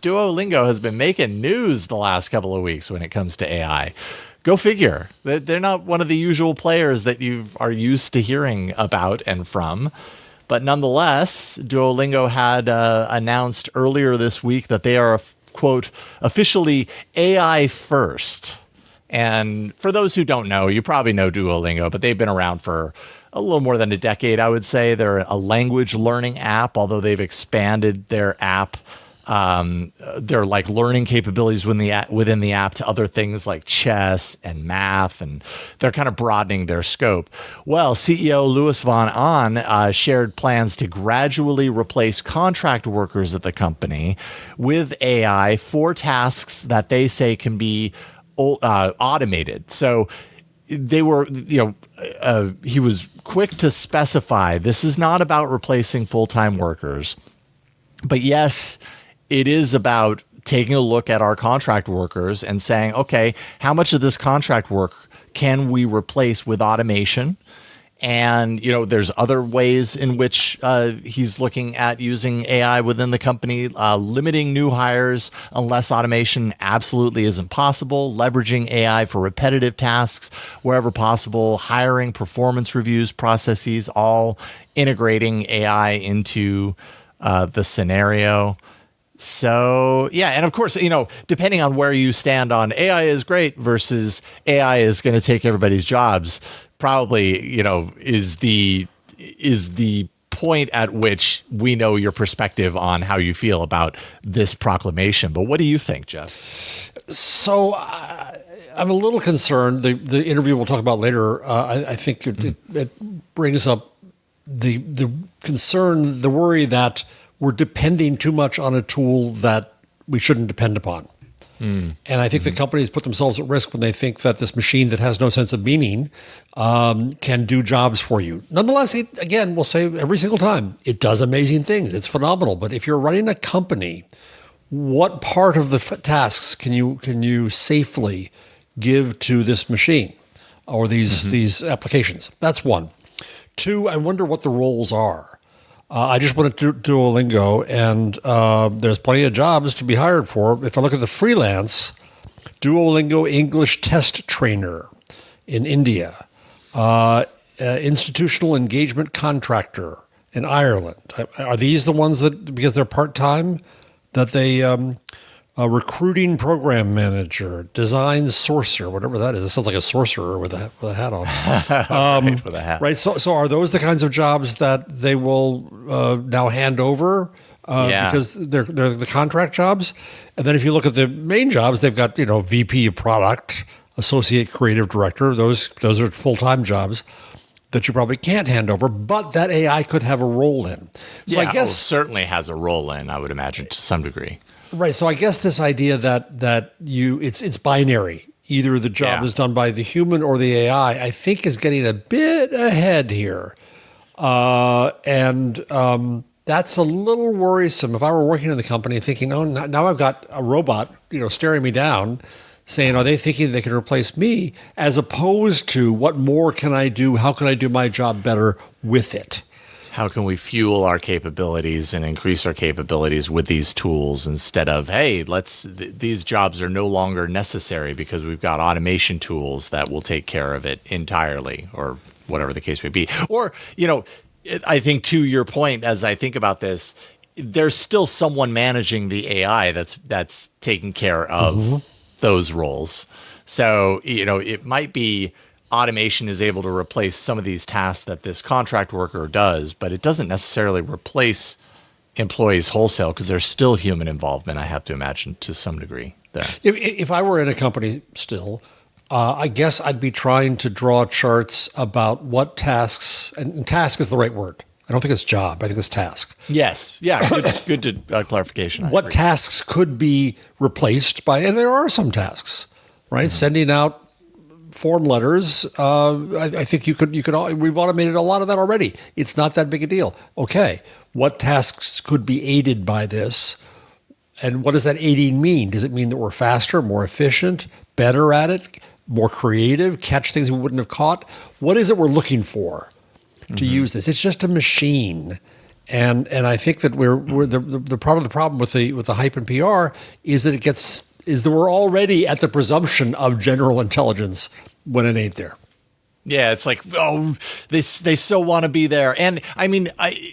Duolingo has been making news the last couple of weeks when it comes to AI. Go figure. They're not one of the usual players that you are used to hearing about and from. But nonetheless, Duolingo had announced earlier this week that they are, quote, officially AI first. And for those who don't know, you probably know Duolingo, but they've been around for a little more than a decade, I would say. They're a language learning app, although they've expanded their app. Their like learning capabilities within the app to other things like chess and math, and they're kind of broadening their scope. Well, CEO Luis von Ahn shared plans to gradually replace contract workers at the company with AI for tasks that they say can be automated. So they were, he was quick to specify this is not about replacing full-time workers, but yes, it is about taking a look at our contract workers and saying, okay, how much of this contract work can we replace with automation? And, there's other ways in which he's looking at using AI within the company, limiting new hires unless automation absolutely isn't possible, leveraging AI for repetitive tasks wherever possible, hiring, performance reviews, processes, all integrating AI into the scenario. So, yeah. And of course, depending on where you stand on AI is great versus AI is going to take everybody's jobs, probably, is the point at which we know your perspective on how you feel about this proclamation. But what do you think, Jeff? So I'm a little concerned. The interview we'll talk about later, I think it brings up the concern, the worry that we're depending too much on a tool that we shouldn't depend upon. And I think the companies put themselves at risk when they think that this machine that has no sense of meaning can do jobs for you. Nonetheless, again, we'll say every single time, it does amazing things. It's phenomenal. But if you're running a company, what part of the tasks can you safely give to this machine or these applications? That's one. Two, I wonder what the roles are. I just went to Duolingo, and there's plenty of jobs to be hired for. If I look at the freelance, Duolingo English test trainer in India, institutional engagement contractor in Ireland. Are these the ones that, because they're part-time, that they recruiting program manager, design sorcerer, whatever that is? It sounds like a sorcerer with a hat on. Right, with a hat. Right. So are those the kinds of jobs that they will now hand over because they're the contract jobs? And then if you look at the main jobs, they've got VP of product, associate creative director. Those are full-time jobs that you probably can't hand over, but that AI could have a role in. So I guess certainly has a role in, I would imagine, to some degree. Right. So I guess this idea that it's binary. Either the job is done by the human or the AI, I think is getting a bit ahead here. And that's a little worrisome. If I were working in the company thinking, oh, now I've got a robot, staring me down, saying, are they thinking they can replace me? As opposed to what more can I do? How can I do my job better with it? How can we fuel our capabilities and increase our capabilities with these tools instead of, hey, these jobs are no longer necessary because we've got automation tools that will take care of it entirely, or whatever the case may be. Or, I think to your point, as I think about this, there's still someone managing the AI that's taking care of those roles. So, it might be automation is able to replace some of these tasks that this contract worker does, but it doesn't necessarily replace employees wholesale because there's still human involvement, I have to imagine, to some degree there. If I were in a company still, I guess I'd be trying to draw charts about what tasks, and task is the right word. I don't think it's job. I think it's task. Yes. Yeah. Good clarification. What tasks could be replaced by, and there are some tasks, right? Sending out form letters, I think you could. We've automated a lot of that already. It's not that big a deal. Okay, what tasks could be aided by this, and what does that aiding mean? Does it mean that we're faster, more efficient, better at it, more creative, catch things we wouldn't have caught? What is it we're looking for to use this? It's just a machine, And I think that we're the part of the problem with the hype and PR is that we're already at the presumption of general intelligence when it ain't there. Yeah, it's like, oh, they so want to be there. And I mean,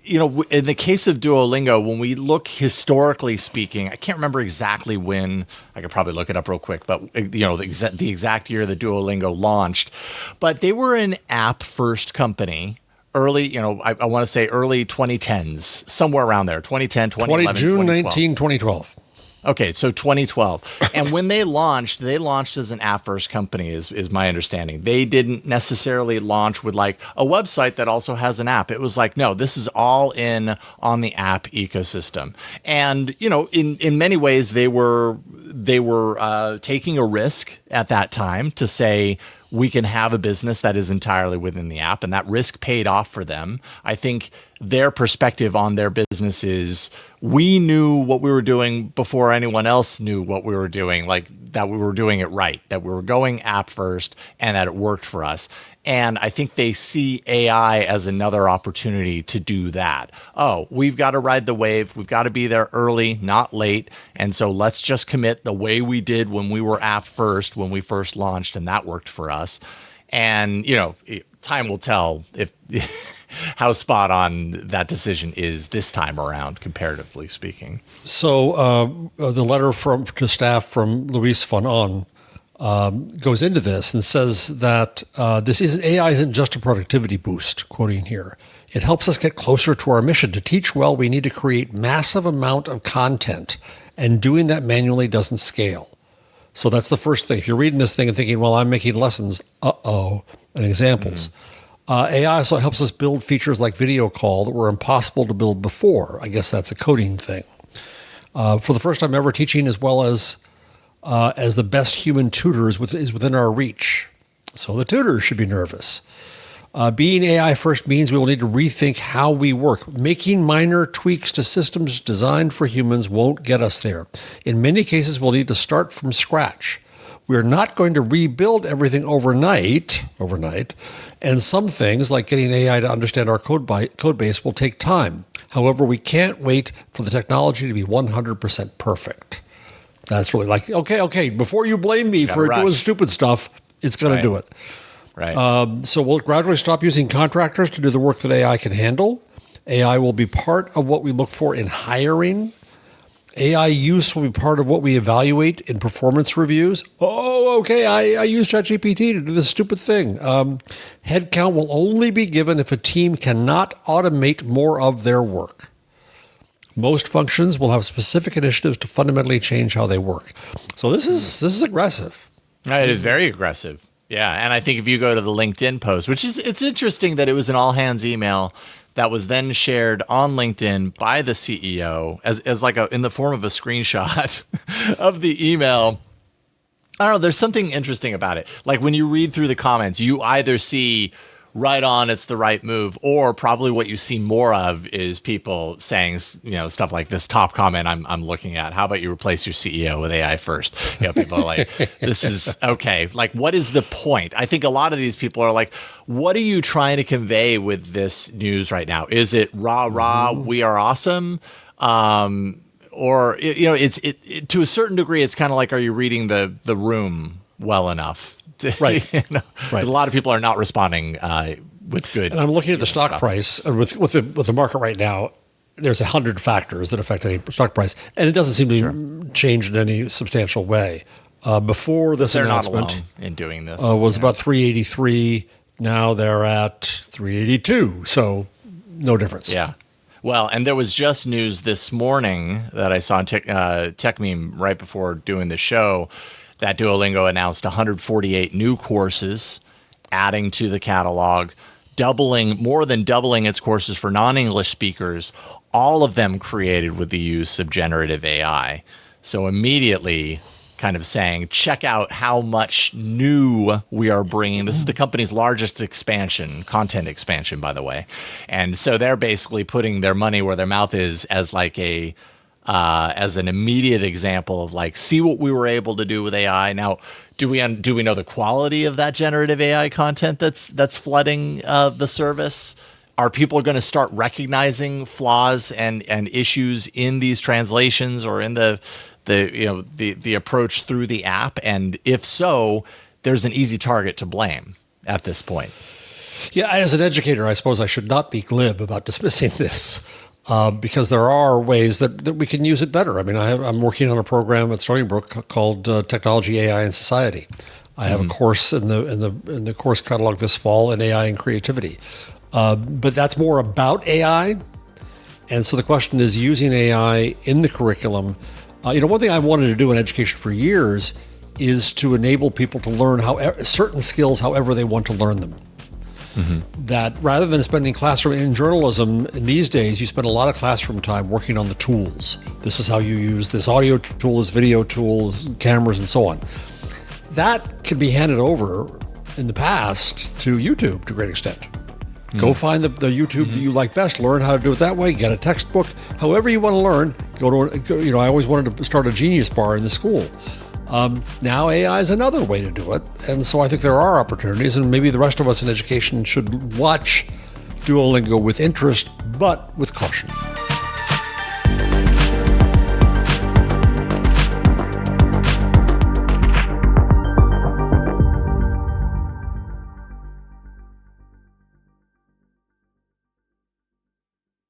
in the case of Duolingo, when we look historically speaking, I can't remember exactly when. I could probably look it up real quick, but the exact year that Duolingo launched. But they were an app first company. Early, I want to say early 2010s, somewhere around there, 2010, 2011, June 19, 2012. Okay, so 2012. And when they launched as an app-first company, is my understanding. They didn't necessarily launch with like a website that also has an app. It was like, no, this is all in on the app ecosystem. And, in many ways, they were taking a risk at that time to say, we can have a business that is entirely within the app, and that risk paid off for them. I think their perspective on their business is, we knew what we were doing before anyone else knew what we were doing, like that we were doing it right, that we were going app first, and that it worked for us. And I think they see AI as another opportunity to do that. Oh, we've got to ride the wave. We've got to be there early, not late. And so let's just commit the way we did when we were app first, when we first launched, and that worked for us. And, time will tell if how spot on that decision is this time around, comparatively speaking. So the letter to staff from Luis von Ahn goes into this and says that AI isn't just a productivity boost, quoting here. It helps us get closer to our mission. To teach well, we need to create massive amount of content, and doing that manually doesn't scale. So that's the first thing. If you're reading this thing and thinking, well, I'm making lessons, and examples. AI also helps us build features like video call that were impossible to build before. I guess that's a coding thing. For the first time ever, teaching as well as the best human tutors is within our reach. So the tutors should be nervous. Being AI first means we will need to rethink how we work. Making minor tweaks to systems designed for humans won't get us there. In many cases, we'll need to start from scratch. We're not going to rebuild everything overnight, and some things, like getting AI to understand our code base, will take time. However, we can't wait for the technology to be 100% perfect. That's really like, okay, before you blame me for doing stupid stuff, it's going to do it. Right. So we'll gradually stop using contractors to do the work that AI can handle. AI will be part of what we look for in hiring. AI use will be part of what we evaluate in performance reviews. Oh, okay, I use ChatGPT to do this stupid thing. Headcount will only be given if a team cannot automate more of their work. Most functions will have specific initiatives to fundamentally change how they work. So this is aggressive. It is very aggressive. Yeah, and I think if you go to the LinkedIn post, it's interesting that it was an all-hands email that was then shared on LinkedIn by the CEO as like in the form of a screenshot of the email. I don't know, there's something interesting about it. Like when you read through the comments, you either see right on, it's the right move, or probably what you see more of is people saying, stuff like this top comment I'm looking at. How about you replace your CEO with AI first? People are like, this is okay. Like, what is the point? I think a lot of these people are like, what are you trying to convey with this news right now? Is it rah, we are awesome? Or, it's to a certain degree, it's kind of like, are you reading the room well enough? Right. Right. A lot of people are not responding with good. And I'm looking at the stock price with the market right now. There's 100 factors that affect any stock price, and it doesn't seem to change in any substantial way. Before this announcement, not alone in doing this, was about 383. Now they're at 382. So no difference. Yeah. Well, and there was just news this morning that I saw on Tech Meme right before doing the show, that Duolingo announced 148 new courses, adding to the catalog, more than doubling its courses for non-English speakers, all of them created with the use of generative AI. So immediately kind of saying, check out how much new we are bringing. This is the company's largest content expansion, by the way. And so they're basically putting their money where their mouth is as like as an immediate example of like, see what we were able to do with AI. Now, do we know the quality of that generative AI content that's flooding the service? are people going to start recognizing flaws and issues in these translations or in the approach through the app? And if so, there's an easy target to blame at this point. Yeah, as an educator, I suppose I should not be glib about dismissing this because there are ways that we can use it better. I mean, I'm working on a program at Stony Brook called Technology, AI, and Society. I have a course in the course catalog this fall in AI and creativity, but that's more about AI. And so the question is using AI in the curriculum. One thing I wanted to do in education for years is to enable people to learn certain skills however they want to learn them. Mm-hmm. That rather than spending classroom in journalism these days, you spend a lot of classroom time working on the tools. This is how you use this audio tool, this video tool, cameras, and so on. That can be handed over in the past to YouTube to a great extent. Mm-hmm. Go find the YouTube that you like best, learn how to do it that way, get a textbook, however you want to learn. I always wanted to start a Genius Bar in the school. Now AI is another way to do it. And so I think there are opportunities, and maybe the rest of us in education should watch Duolingo with interest, but with caution.